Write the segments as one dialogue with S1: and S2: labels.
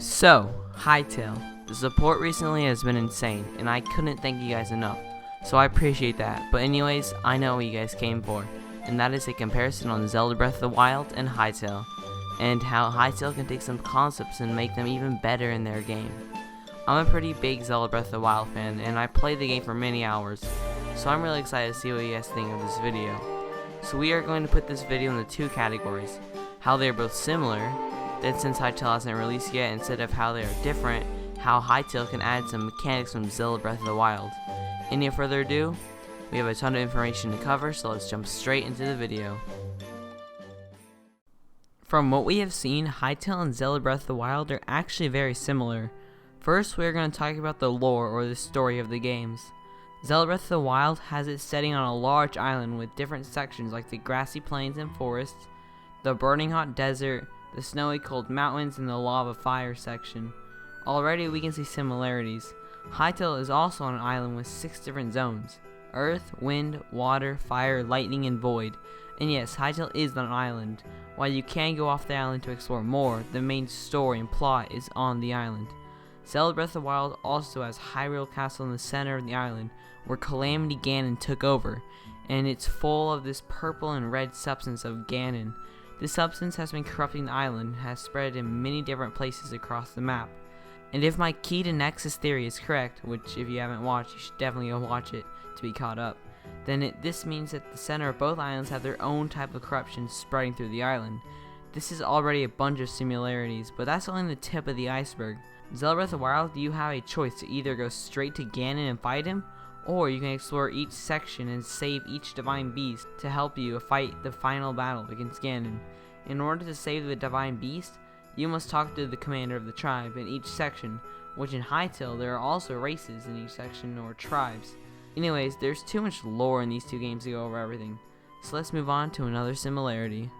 S1: So, Hytale, the support recently has been insane, and I couldn't thank you guys enough, so I appreciate that. But anyways, I know what you guys came for, and that is a comparison on Zelda Breath of the Wild and Hytale, and how Hytale can take some concepts and make them even better in their game. I'm a pretty big Zelda Breath of the Wild fan, and I played the game for many hours, so I'm really excited to see what you guys think of this video. So we are going to put this video into two categories: how they are both similar, that since Hytale hasn't released yet, instead of how they are different, how Hytale can add some mechanics from Zelda Breath of the Wild. Any further ado, we have a ton of information to cover, so let's jump straight into the video. From what we have seen, Hytale and Zelda Breath of the Wild are actually very similar. First, we are going to talk about the lore or the story of the games. Zelda Breath of the Wild has its setting on a large island with different sections like the grassy plains and forests, the burning hot desert, the snowy cold mountains, and the lava fire section. Already we can see similarities. Hytale is also on an island with 6 different zones: earth, wind, water, fire, lightning, and void. And yes, Hytale is on an island. While you can go off the island to explore more, the main story and plot is on the island. Zelda Breath of the Wild also has Hyrule Castle in the center of the island, where Calamity Ganon took over, and it's full of this purple and red substance of Ganon. This substance has been corrupting the island and has spread in many different places across the map. And if my key to Nexus theory is correct, which if you haven't watched, you should definitely go watch it to be caught up, then this means that the center of both islands have their own type of corruption spreading through the island. This is already a bunch of similarities, but that's only the tip of the iceberg. Zelda Breath of the Wild, you have a choice to either go straight to Ganon and fight him, or you can explore each section and save each divine beast to help you fight the final battle against Ganon. In order to save the divine beast, you must talk to the commander of the tribe in each section, which in Hytale there are also races in each section or tribes. Anyways, there's too much lore in these two games to go over everything, so let's move on to another similarity.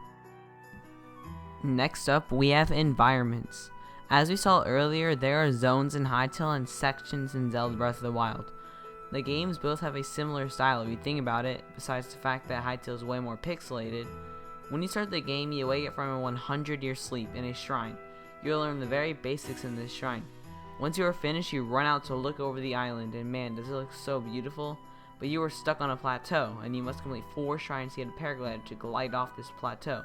S1: Next up, we have environments. As we saw earlier, there are zones in Hytale and sections in Zelda Breath of the Wild. The games both have a similar style if you think about it, besides the fact that Hytale is way more pixelated. When you start the game, you wake up from a 100-year sleep in a shrine. You'll learn the very basics in this shrine. Once you are finished, you run out to look over the island, and man, does it look so beautiful. But you are stuck on a plateau, and you must complete 4 shrines to get a paraglider to glide off this plateau.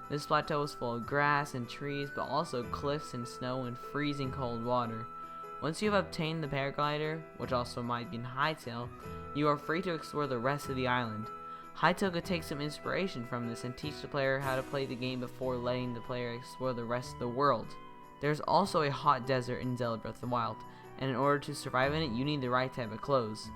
S1: This plateau is full of grass and trees, but also cliffs and snow and freezing cold water. Once you have obtained the paraglider, which also might be in Hytale, you are free to explore the rest of the island. Hytale could take some inspiration from this and teach the player how to play the game before letting the player explore the rest of the world. There's also a hot desert in Zelda Breath of the Wild, and in order to survive in it, you need the right type of clothes.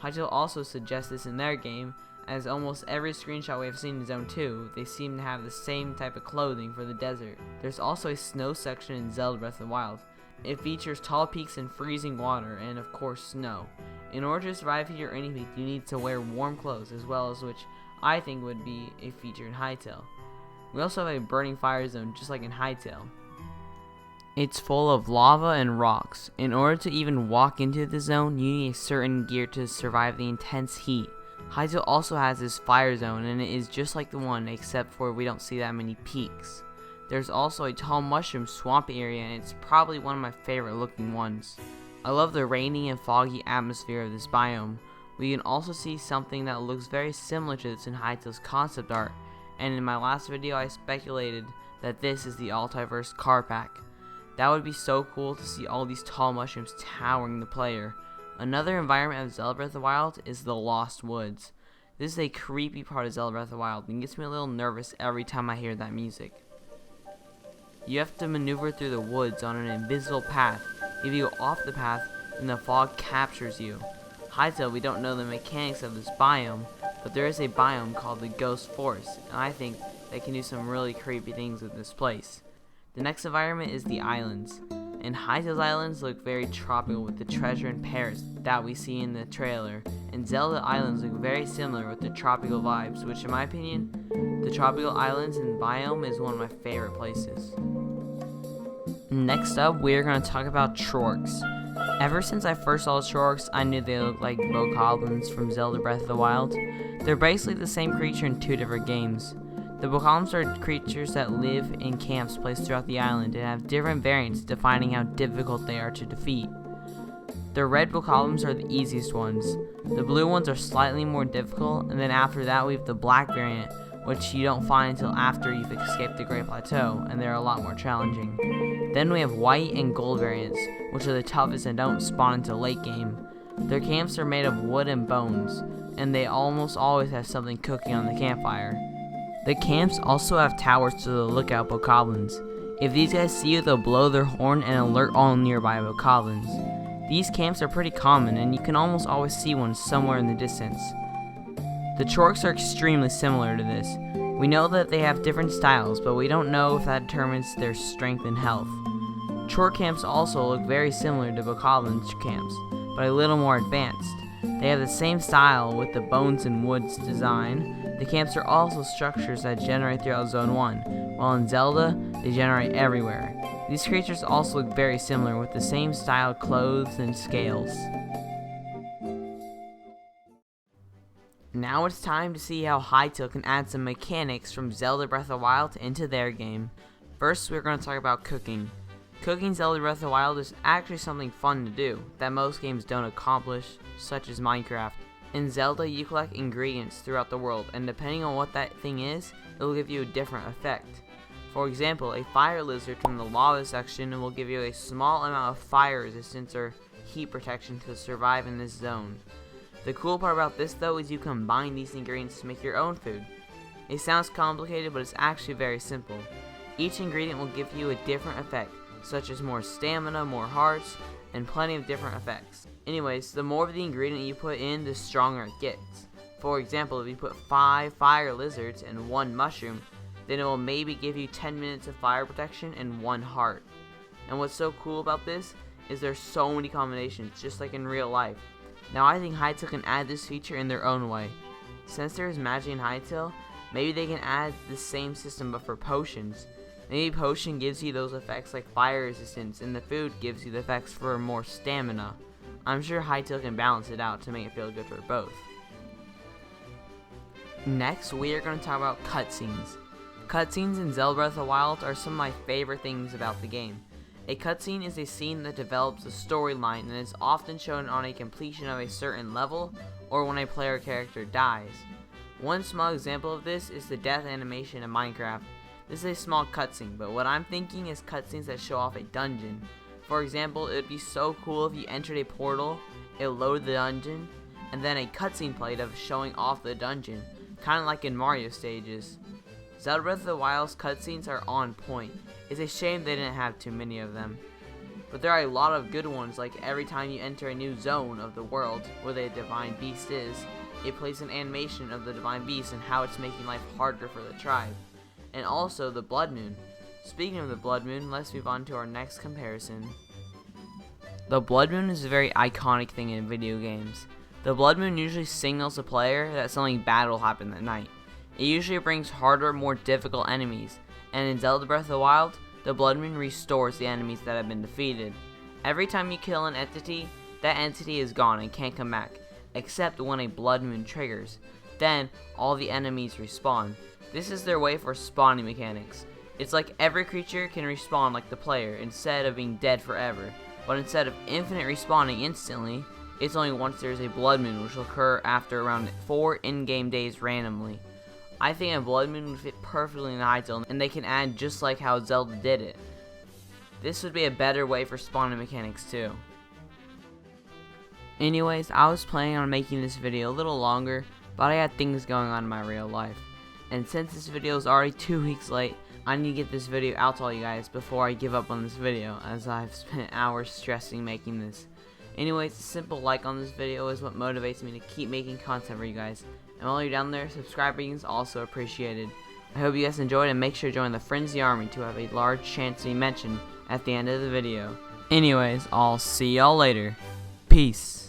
S1: Hytale also suggests this in their game, as almost every screenshot we have seen in Zone 2, they seem to have the same type of clothing for the desert. There's also a snow section in Zelda Breath of the Wild. It features tall peaks and freezing water, and of course snow. In order to survive here or any peak, you need to wear warm clothes, as well as which I think would be a feature in Hytale. We also have a burning fire zone, just like in Hytale. It's full of lava and rocks. In order to even walk into the zone, you need a certain gear to survive the intense heat. Hytale also has this fire zone, and it is just like the one, except for we don't see that many peaks. There's also a tall mushroom swamp area, and it's probably one of my favorite looking ones. I love the rainy and foggy atmosphere of this biome. We can also see something that looks very similar to this in Hytale's concept art, and in my last video I speculated that this is the Altiverse car pack. That would be so cool to see all these tall mushrooms towering the player. Another environment of Zelda Breath of the Wild is the Lost Woods. This is a creepy part of Zelda Breath of the Wild and gets me a little nervous every time I hear that music. You have to maneuver through the woods on an invisible path. If you go off the path, then the fog captures you. Hytale, we don't know the mechanics of this biome, but there is a biome called the Ghost Forest, and I think they can do some really creepy things with this place. The next environment is the islands. And Hytale's islands look very tropical with the treasure in Paris that we see in the trailer, and Zelda islands look very similar with the tropical vibes, which in my opinion, the tropical islands and biome is one of my favorite places. Next up, we are going to talk about Troggs. Ever since I first saw Troggs, I knew they looked like bokoblins from Zelda Breath of the Wild. They're basically the same creature in 2 different games. The bokoblins are creatures that live in camps placed throughout the island and have different variants defining how difficult they are to defeat. The red bokoblins are the easiest ones. The blue ones are slightly more difficult, and then after that we have the black variant, which you don't find until after you've escaped the Great Plateau, and they're a lot more challenging. Then we have white and gold variants, which are the toughest and don't spawn until late game. Their camps are made of wood and bones, and they almost always have something cooking on the campfire. The camps also have towers to the lookout bokoblins. If these guys see you, they'll blow their horn and alert all nearby bokoblins. These camps are pretty common, and you can almost always see one somewhere in the distance. The Troggs are extremely similar to this. We know that they have different styles, but we don't know if that determines their strength and health. Trogg camps also look very similar to bokoblin camps, but a little more advanced. They have the same style with the bones and woods design. The camps are also structures that generate throughout Zone 1, while in Zelda, they generate everywhere. These creatures also look very similar with the same style clothes and scales. Now it's time to see how Hytale can add some mechanics from Zelda Breath of the Wild into their game. First, we're going to talk about cooking. Cooking Zelda Breath of the Wild is actually something fun to do that most games don't accomplish, such as Minecraft. In Zelda, you collect ingredients throughout the world, and depending on what that thing is, it will give you a different effect. For example, a fire lizard from the lava section will give you a small amount of fire resistance or heat protection to survive in this zone. The cool part about this though is you combine these ingredients to make your own food. It sounds complicated, but it's actually very simple. Each ingredient will give you a different effect, such as more stamina, more hearts, and plenty of different effects. Anyways, the more of the ingredient you put in, the stronger it gets. For example, if you put 5 fire lizards and 1 mushroom, then it will maybe give you 10 minutes of fire protection and 1 heart. And what's so cool about this is there's so many combinations, just like in real life. Now I think Hytale can add this feature in their own way. Since there's magic in Hytale, maybe they can add the same system but for potions. Maybe potion gives you those effects like fire resistance, and the food gives you the effects for more stamina. I'm sure Hytale can balance it out to make it feel good for both. Next, we are going to talk about cutscenes. Cutscenes in Zelda Breath of the Wild are some of my favorite things about the game. A cutscene is a scene that develops a storyline and is often shown on a completion of a certain level or when a player character dies. One small example of this is the death animation in Minecraft. This is a small cutscene, but what I'm thinking is cutscenes that show off a dungeon. For example, it would be so cool if you entered a portal, it loaded the dungeon, and then a cutscene played of showing off the dungeon, kind of like in Mario stages. Zelda Breath of the Wild's cutscenes are on point. It's a shame they didn't have too many of them. But there are a lot of good ones, like every time you enter a new zone of the world where the divine beast is, it plays an animation of the divine beast and how it's making life harder for the tribe. And also the blood moon. Speaking of the blood moon, let's move on to our next comparison. The blood moon is a very iconic thing in video games. The blood moon usually signals the player that something bad will happen that night. It usually brings harder, more difficult enemies, and in Zelda Breath of the Wild, the blood moon restores the enemies that have been defeated. Every time you kill an entity, that entity is gone and can't come back, except when a blood moon triggers. Then, all the enemies respawn. This is their way for spawning mechanics. It's like every creature can respawn like the player, instead of being dead forever. But instead of infinite respawning instantly, it's only once there's a blood moon, which will occur after around 4 in-game days randomly. I think a blood moon would fit perfectly in Hytale, and they can add just like how Zelda did it. This would be a better way for spawning mechanics too. Anyways, I was planning on making this video a little longer, but I had things going on in my real life. And since this video is already 2 weeks late, I need to get this video out to all you guys before I give up on this video, as I've spent hours stressing making this. Anyways, a simple like on this video is what motivates me to keep making content for you guys. And while you're down there, subscribing is also appreciated. I hope you guys enjoyed, and make sure to join the Frenzy Army to have a large chance to be mentioned at the end of the video. Anyways, I'll see y'all later. Peace.